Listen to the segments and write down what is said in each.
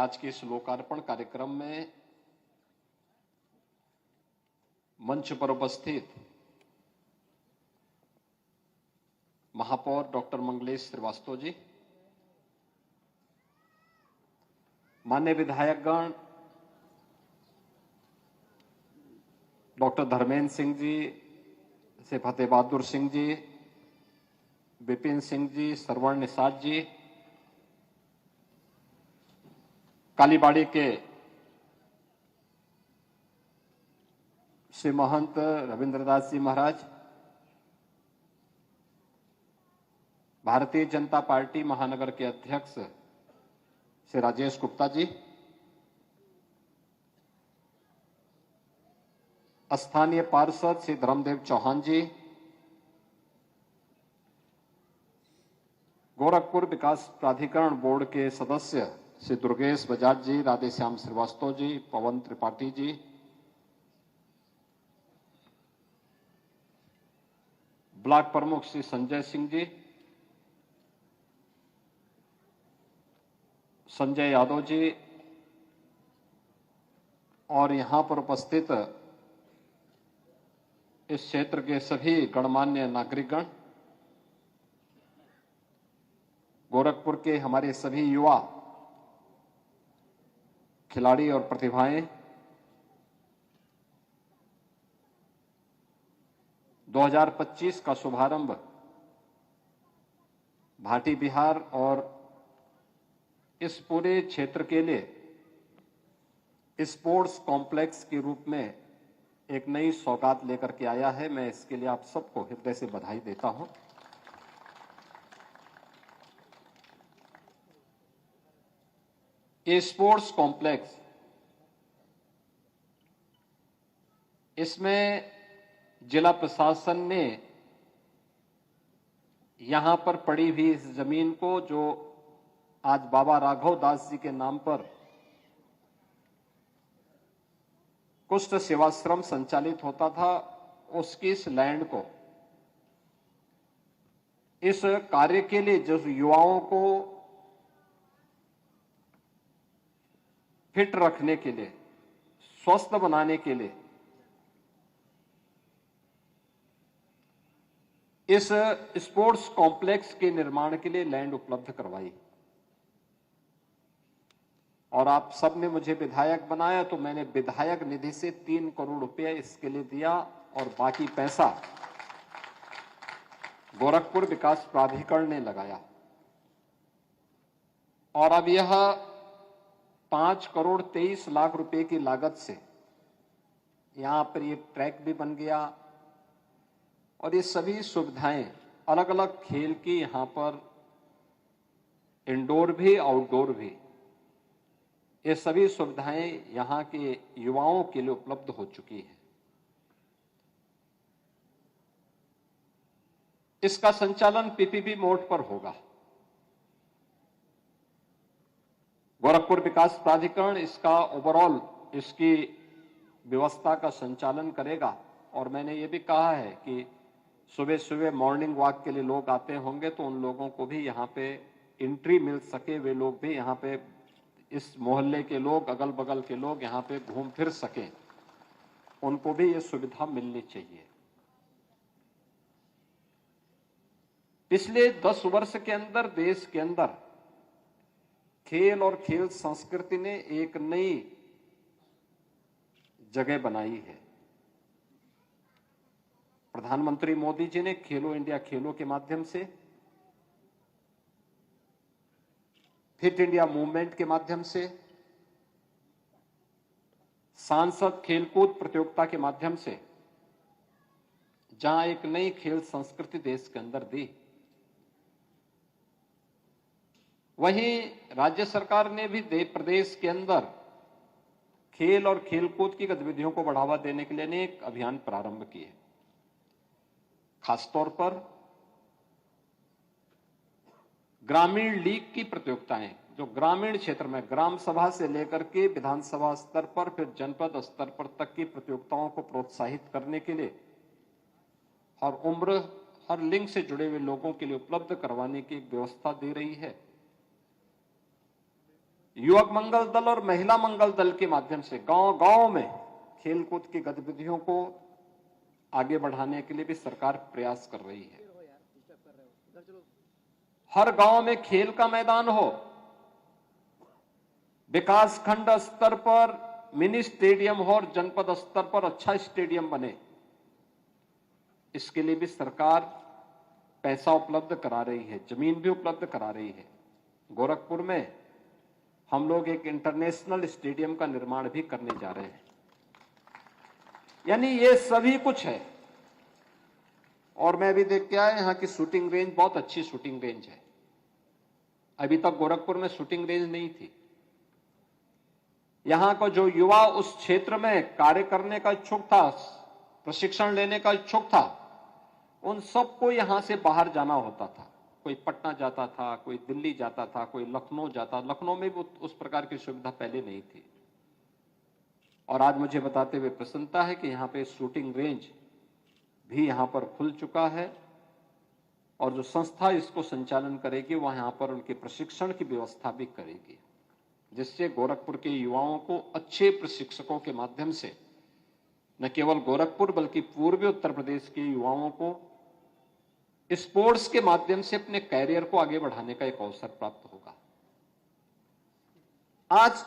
आज के इस लोकार्पण कार्यक्रम में मंच पर उपस्थित महापौर डॉक्टर मंगलेश श्रीवास्तव जी, माननीय विधायकगण डॉक्टर धर्मेंद्र सिंह जी, से फतेह बहादुर सिंह जी, विपिन सिंह जी, श्रवण निषाद जी, कालीबाड़ी के श्री महंत रविंद्रदास जी महाराज, भारतीय जनता पार्टी महानगर के अध्यक्ष श्री राजेश गुप्ता जी, स्थानीय पार्षद श्री धर्मदेव चौहान जी, गोरखपुर विकास प्राधिकरण बोर्ड के सदस्य श्री दुर्गेश बजाज जी, राधेश्याम श्रीवास्तव जी, पवन त्रिपाठी जी, ब्लॉक प्रमुख श्री संजय सिंह जी, संजय यादव जी और यहां पर उपस्थित इस क्षेत्र के सभी गणमान्य नागरिकगण, गोरखपुर के हमारे सभी युवा खिलाड़ी और प्रतिभाएं, 2025 का शुभारंभ भाटी बिहार और इस पूरे क्षेत्र के लिए स्पोर्ट्स कॉम्प्लेक्स के रूप में एक नई सौगात लेकर के आया है। मैं इसके लिए आप सबको हृदय से बधाई देता हूं। ये स्पोर्ट्स कॉम्प्लेक्स, इसमें जिला प्रशासन ने यहां पर पड़ी हुई इस जमीन को, जो आज बाबा राघव दास जी के नाम पर कुष्ठ सेवाश्रम संचालित होता था, उसकी इस लैंड को इस कार्य के लिए, जो युवाओं को फिट रखने के लिए, स्वस्थ बनाने के लिए, इस स्पोर्ट्स कॉम्प्लेक्स के निर्माण के लिए लैंड उपलब्ध करवाई। और आप सब ने मुझे विधायक बनाया, तो मैंने विधायक निधि से 3 करोड़ रुपया इसके लिए दिया और बाकी पैसा गोरखपुर विकास प्राधिकरण ने लगाया। और अब यह 5 करोड़ 23 लाख रुपए की लागत से यहां पर ये ट्रैक भी बन गया और ये सभी सुविधाएं, अलग अलग खेल की यहां पर इंडोर भी आउटडोर भी, ये सभी सुविधाएं यहां के युवाओं के लिए उपलब्ध हो चुकी हैं। इसका संचालन पीपीपी मोड पर होगा। गोरखपुर विकास प्राधिकरण इसका ओवरऑल, इसकी व्यवस्था का संचालन करेगा। और मैंने ये भी कहा है कि सुबह सुबह मॉर्निंग वॉक के लिए लोग आते होंगे, तो उन लोगों को भी यहाँ पे एंट्री मिल सके, वे लोग भी यहाँ पे, इस मोहल्ले के लोग, अगल बगल के लोग यहाँ पे घूम फिर सकें, उनको भी ये सुविधा मिलनी चाहिए। पिछले 10 वर्ष के अंदर देश के अंदर खेल और खेल संस्कृति ने एक नई जगह बनाई है। प्रधानमंत्री मोदी जी ने खेलो इंडिया खेलों के माध्यम से, फिट इंडिया मूवमेंट के माध्यम से, सांसद खेलकूद प्रतियोगिता के माध्यम से, जहां एक नई खेल संस्कृति देश के अंदर दी, वहीं राज्य सरकार ने भी प्रदेश के अंदर खेल और खेलकूद की गतिविधियों को बढ़ावा देने के लिए अनेक अभियान प्रारंभ किए। खासतौर पर ग्रामीण लीग की प्रतियोगिताएं, जो ग्रामीण क्षेत्र में ग्राम सभा से लेकर के विधानसभा स्तर पर, फिर जनपद स्तर पर तक की प्रतियोगिताओं को प्रोत्साहित करने के लिए और उम्र, हर लिंग से जुड़े हुए लोगों के लिए उपलब्ध करवाने की व्यवस्था दे रही है। युवक मंगल दल और महिला मंगल दल के माध्यम से गांव गांव में खेलकूद की गतिविधियों को आगे बढ़ाने के लिए भी सरकार प्रयास कर रही है। हर गांव में खेल का मैदान हो, विकास खंड स्तर पर मिनी स्टेडियम हो और जनपद स्तर पर अच्छा स्टेडियम बने, इसके लिए भी सरकार पैसा उपलब्ध करा रही है, जमीन भी उपलब्ध करा रही है। गोरखपुर में हम लोग एक इंटरनेशनल स्टेडियम का निर्माण भी करने जा रहे हैं। यानी ये सभी कुछ है। और मैं अभी देख के आया, यहां की शूटिंग रेंज बहुत अच्छी शूटिंग रेंज है। अभी तक गोरखपुर में शूटिंग रेंज नहीं थी। यहां का जो युवा उस क्षेत्र में कार्य करने का इच्छुक था, प्रशिक्षण लेने का इच्छुक था, उन सबको यहां से बाहर जाना होता था। कोई पटना जाता था, कोई दिल्ली जाता था, कोई लखनऊ जाता। लखनऊ में भी उस प्रकार की सुविधा पहले नहीं थी। और आज मुझे बताते हुए प्रसन्नता है कि यहां पे शूटिंग रेंज भी यहां पर खुल चुका है और जो संस्था इसको संचालन करेगी वह यहां पर उनके प्रशिक्षण की व्यवस्था भी करेगी, जिससे गोरखपुर के युवाओं को अच्छे प्रशिक्षकों के माध्यम से न केवल गोरखपुर बल्कि पूर्वी उत्तर प्रदेश के युवाओं को स्पोर्ट्स के माध्यम से अपने कैरियर को आगे बढ़ाने का एक अवसर प्राप्त होगा। आज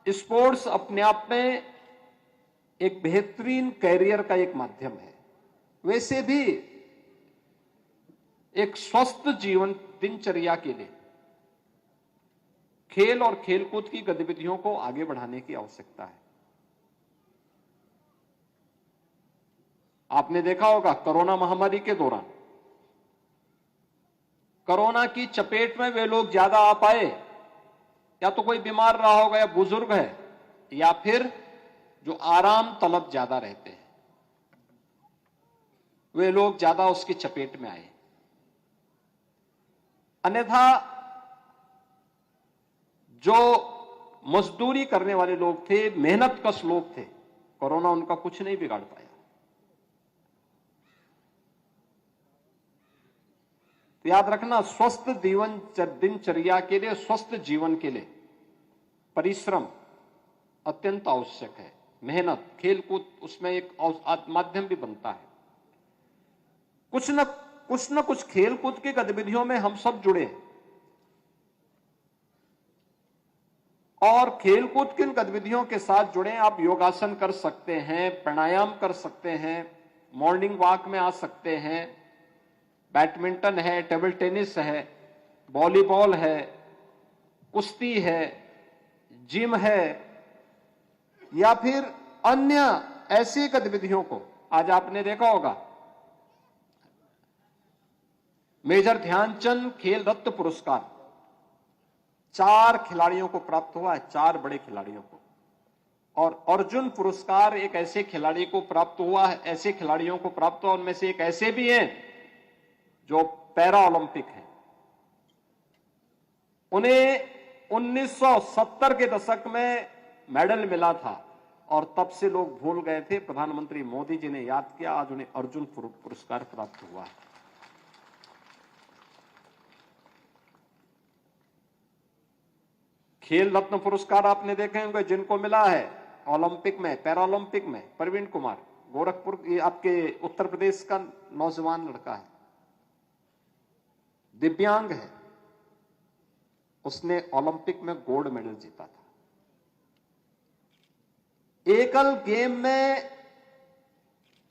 स्पोर्ट्स अपने आप में एक बेहतरीन कैरियर का एक माध्यम है। वैसे भी एक स्वस्थ जीवन दिनचर्या के लिए खेल और खेलकूद की गतिविधियों को आगे बढ़ाने की आवश्यकता है। आपने देखा होगा कोरोना महामारी के दौरान कोरोना की चपेट में वे लोग ज्यादा आ पाए, या तो कोई बीमार रहा होगा, या बुजुर्ग है, या फिर जो आराम तलब ज्यादा रहते हैं, वे लोग ज्यादा उसकी चपेट में आए। अन्यथा जो मजदूरी करने वाले लोग थे, मेहनत कश लोग थे, कोरोना उनका कुछ नहीं बिगाड़ पाया। तो याद रखना, स्वस्थ जीवन दिनचर्या के लिए, स्वस्थ जीवन के लिए परिश्रम अत्यंत आवश्यक है। मेहनत, खेलकूद उसमें एक माध्यम भी बनता है। कुछ न कुछ खेलकूद की गतिविधियों में हम सब जुड़े हैं और खेलकूद की गतिविधियों के साथ जुड़े। आप योगासन कर सकते हैं, प्राणायाम कर सकते हैं, मॉर्निंग वॉक में आ सकते हैं, बैडमिंटन है, टेबल टेनिस है, वॉलीबॉल है, कुश्ती है, जिम है, या फिर अन्य ऐसी गतिविधियों को। आज आपने देखा होगा मेजर ध्यानचंद खेल रत्न पुरस्कार 4 खिलाड़ियों को प्राप्त हुआ है, 4 बड़े खिलाड़ियों को। और अर्जुन पुरस्कार एक ऐसे खिलाड़ी को प्राप्त हुआ है, ऐसे खिलाड़ियों को प्राप्त हुआ, उनमें से एक ऐसे भी हैं जो पैरा ओलंपिक है। उन्हें 1970 के दशक में मेडल मिला था और तब से लोग भूल गए थे। प्रधानमंत्री मोदी जी ने याद किया, आज उन्हें अर्जुन पुरस्कार प्राप्त हुआ है। खेल रत्न पुरस्कार आपने देखे होंगे जिनको मिला है ओलंपिक में, पैरा ओलंपिक में। प्रवीण कुमार, गोरखपुर, ये आपके उत्तर प्रदेश का नौजवान लड़का है, दिव्यांग है, उसने ओलंपिक में गोल्ड मेडल जीता था। एकल गेम में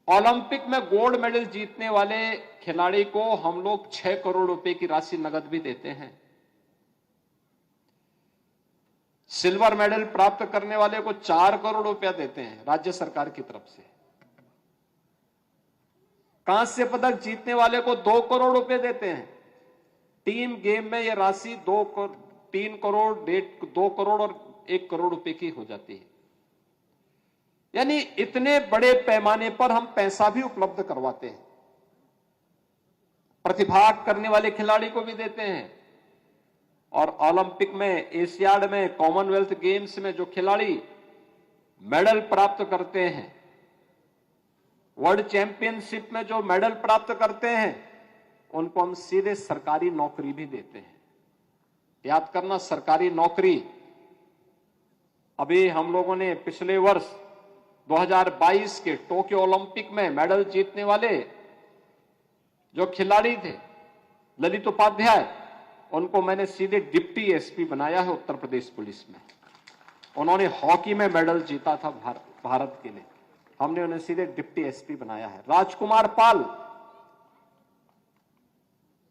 ओलंपिक में गोल्ड मेडल जीतने वाले खिलाड़ी को हम लोग 6 करोड़ रुपए की राशि नगद भी देते हैं। सिल्वर मेडल प्राप्त करने वाले को 4 करोड़ रुपया देते हैं राज्य सरकार की तरफ से। कांस्य पदक जीतने वाले को 2 करोड़ रुपए देते हैं। टीम गेम में यह राशि 3 करोड़, 2 करोड़ और 1 करोड़ रुपए की हो जाती है। यानी इतने बड़े पैमाने पर हम पैसा भी उपलब्ध करवाते हैं। प्रतिभाग करने वाले खिलाड़ी को भी देते हैं। और ओलंपिक में, एशियाड में, कॉमनवेल्थ गेम्स में जो खिलाड़ी मेडल प्राप्त करते हैं, वर्ल्ड चैंपियनशिप में जो मेडल प्राप्त करते हैं, उनको हम सीधे सरकारी नौकरी भी देते हैं। याद करना, सरकारी नौकरी अभी हम लोगों ने पिछले वर्ष 2022 के टोक्यो ओलंपिक में मेडल जीतने वाले जो खिलाड़ी थे ललित उपाध्याय, उनको मैंने सीधे डिप्टी एसपी बनाया है उत्तर प्रदेश पुलिस में। उन्होंने हॉकी में मेडल जीता था भारत के लिए, हमने उन्हें सीधे डिप्टी एसपी बनाया है। राजकुमार पाल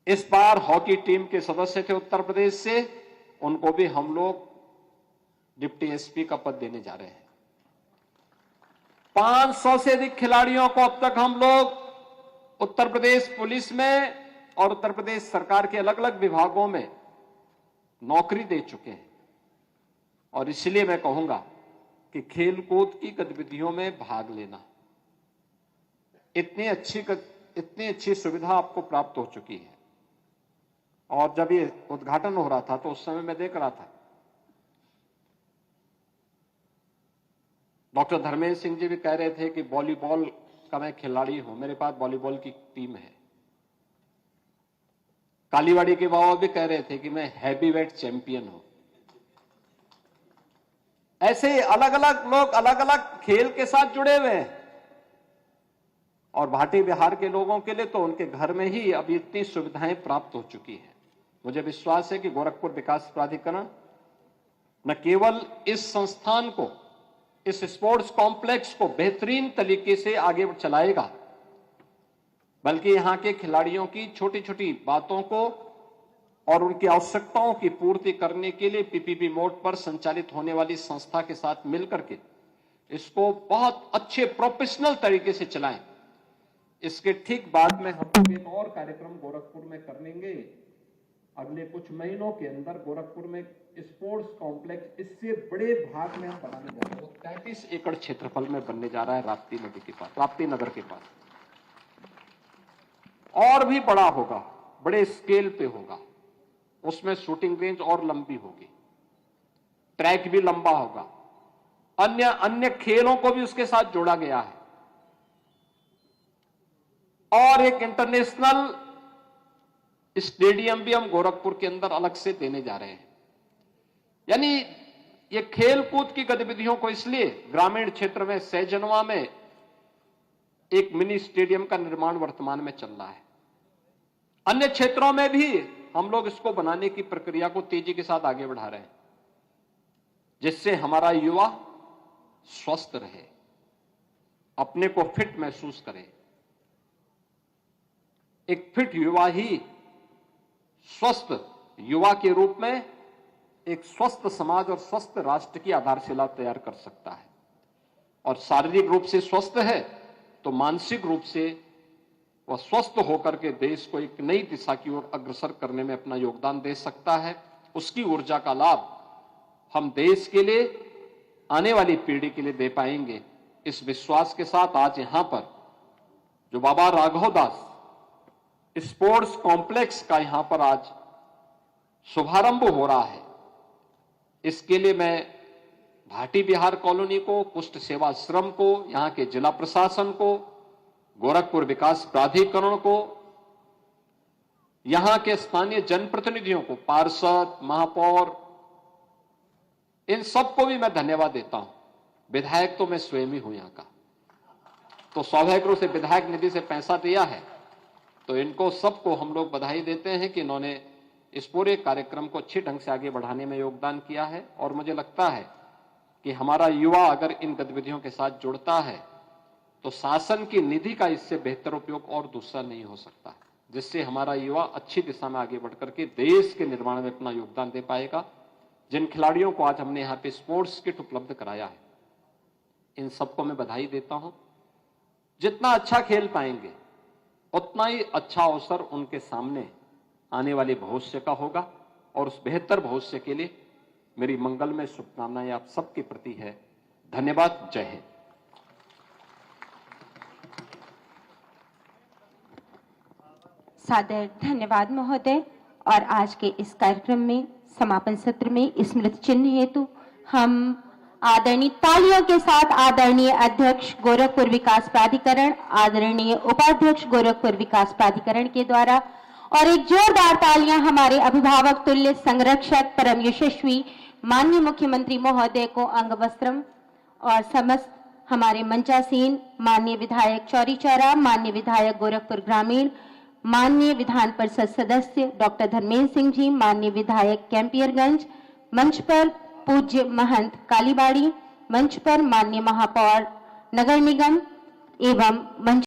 इस बार हॉकी टीम के सदस्य थे उत्तर प्रदेश से, उनको भी हम लोग डिप्टी एसपी का पद देने जा रहे हैं। 500 से अधिक खिलाड़ियों को अब तक हम लोग उत्तर प्रदेश पुलिस में और उत्तर प्रदेश सरकार के अलग अलग विभागों में नौकरी दे चुके हैं। और इसलिए मैं कहूंगा कि खेलकूद की गतिविधियों में भाग लेना, इतनी अच्छी सुविधा आपको प्राप्त हो चुकी है। और जब ये उद्घाटन हो रहा था तो उस समय मैं देख रहा था, डॉक्टर धर्मेंद्र सिंह जी भी कह रहे थे कि वॉलीबॉल का मैं खिलाड़ी हूं, मेरे पास वॉलीबॉल की टीम है। कालीवाड़ी के बाबा भी कह रहे थे कि मैं हैवीवेट चैंपियन हूं। ऐसे अलग अलग लोग अलग अलग खेल के साथ जुड़े हुए हैं। और भाटी बिहार के लोगों के लिए तो उनके घर में ही अब इतनी सुविधाएं प्राप्त हो चुकी है। मुझे विश्वास है कि गोरखपुर विकास प्राधिकरण न केवल इस संस्थान को, इस स्पोर्ट्स कॉम्प्लेक्स को बेहतरीन तरीके से आगे चलाएगा, बल्कि यहां के खिलाड़ियों की छोटी छोटी बातों को और उनकी आवश्यकताओं की पूर्ति करने के लिए पीपीपी मोड पर संचालित होने वाली संस्था के साथ मिलकर के इसको बहुत अच्छे प्रोफेशनल तरीके से चलाएं। इसके ठीक बाद में हम लोग एक और कार्यक्रम गोरखपुर में कर लेंगे। अगले कुछ महीनों के अंदर गोरखपुर में स्पोर्ट्स कॉम्प्लेक्स इससे बड़े भाग में हम बनाने जा रहे हैं। 33 एकड़ क्षेत्रफल में बनने जा रहा है राप्ती नदी के पास, राप्ती नगर के पास। और भी बड़ा होगा, बड़े स्केल पे होगा। उसमें शूटिंग रेंज और लंबी होगी, ट्रैक भी लंबा होगा, अन्य खेलों को भी उसके साथ जोड़ा गया है। और एक इंटरनेशनल स्टेडियम भी हम गोरखपुर के अंदर अलग से देने जा रहे हैं। यानी ये खेल कूद की गतिविधियों को इसलिए ग्रामीण क्षेत्र में सैजनवा में एक मिनी स्टेडियम का निर्माण वर्तमान में चल रहा है। अन्य क्षेत्रों में भी हम लोग इसको बनाने की प्रक्रिया को तेजी के साथ आगे बढ़ा रहे हैं, जिससे हमारा युवा स्वस्थ रहे, अपने को फिट महसूस करे। एक फिट युवा ही स्वस्थ युवा के रूप में एक स्वस्थ समाज और स्वस्थ राष्ट्र की आधारशिला तैयार कर सकता है। और शारीरिक रूप से स्वस्थ है तो मानसिक रूप से वह स्वस्थ होकर के देश को एक नई दिशा की ओर अग्रसर करने में अपना योगदान दे सकता है। उसकी ऊर्जा का लाभ हम देश के लिए, आने वाली पीढ़ी के लिए दे पाएंगे। इस विश्वास के साथ आज यहां पर जो बाबा राघव दास स्पोर्ट्स कॉम्प्लेक्स का यहां पर आज शुभारंभ हो रहा है, इसके लिए मैं भाटी बिहार कॉलोनी को, कुष्ठ सेवाश्रम को, यहां के जिला प्रशासन को, गोरखपुर विकास प्राधिकरण को, यहां के स्थानीय जनप्रतिनिधियों को, पार्षद, महापौर, इन सबको भी मैं धन्यवाद देता हूं। विधायक तो मैं स्वयं ही हूं यहां का, तो स्वाभाविक रूप से विधायक निधि से पैसा दिया है, तो इनको सबको हम लोग बधाई देते हैं कि इन्होंने इस पूरे कार्यक्रम को अच्छे ढंग से आगे बढ़ाने में योगदान किया है। और मुझे लगता है कि हमारा युवा अगर इन गतिविधियों के साथ जुड़ता है तो शासन की निधि का इससे बेहतर उपयोग और दूसरा नहीं हो सकता, जिससे हमारा युवा अच्छी दिशा में आगे बढ़कर के देश के निर्माण में अपना योगदान दे पाएगा। जिन खिलाड़ियों को आज हमने यहाँ पे स्पोर्ट्स किट उपलब्ध कराया है, इन सबको मैं बधाई देता हूं। जितना अच्छा खेल पाएंगे उतना ही अच्छा अवसर उनके सामने आने वाले भविष्य का होगा। और उस बेहतर भविष्य के लिए मेरी मंगलमय शुभकामनाएं आप सबके प्रति है। धन्यवाद। जय हिंद। सादर धन्यवाद महोदय। और आज के इस कार्यक्रम में समापन सत्र में स्मृति चिन्ह हेतु हम आदरणीय तालियों के साथ आदरणीय अध्यक्ष गोरखपुर विकास प्राधिकरण, आदरणीय उपाध्यक्ष गोरखपुर विकास प्राधिकरण के द्वारा, और एक जोरदार तालियां हमारे अभिभावक तुल्य संरक्षक परम यशस्वी माननीय मुख्यमंत्री महोदय को अंग वस्त्रम और समस्त हमारे मंचासीन माननीय विधायक चौरी चौरा, माननीय विधायक गोरखपुर ग्रामीण, माननीय विधान परिषद सदस्य डॉक्टर धर्मेंद्र सिंह जी, माननीय विधायक कैंपियरगंज, मंच पर पूज्य महंत कालीबाड़ी, मंच पर माननीय महापौर नगर निगम एवं मंच